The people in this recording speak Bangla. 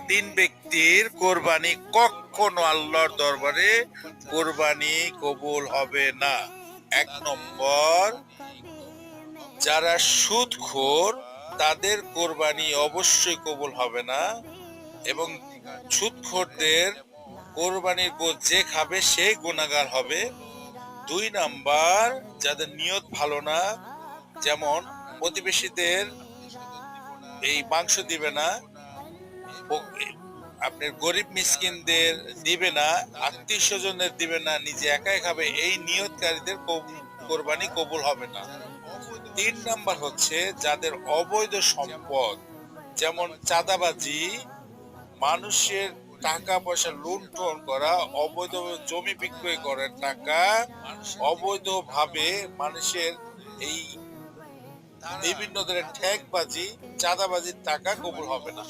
তিন ব্যক্তির কোরবানি কখনো আল্লাহর দরবারে কোরবানি কবুল হবে না। 1 নম্বর, যারা সুদখোর তাদের কোরবানি অবশ্যই কবুল হবে না, এবং সুদখোরদের কোরবানির গোশত যে খাবে সেই গুনাহগার হবে। 2 নাম্বার, যাদের নিয়ত ভালো না, যেমন প্রতিবেশীদের এই মাংস দিবে না, আপনার গরিব মিসকিনদের দিবে না, আত্মীয় স্বজনদের দিবে না, নিজে একাই খাবে, এই নিয়তকারীদের কোরবানি কবুল হবে না। 3 নাম্বার হচ্ছে যাদের অবৈধ সম্পদ, যেমন চাঁদাবাজি, মানুষের টাকা পয়সা লুণ্ঠন করা, অবৈধ জমি বিক্রয় করার টাকা, অবৈধভাবে মানুষের এই বিভিন্ন ধরনের ঠেকবাজি, চাঁদাবাজির টাকা কবুল হবে না।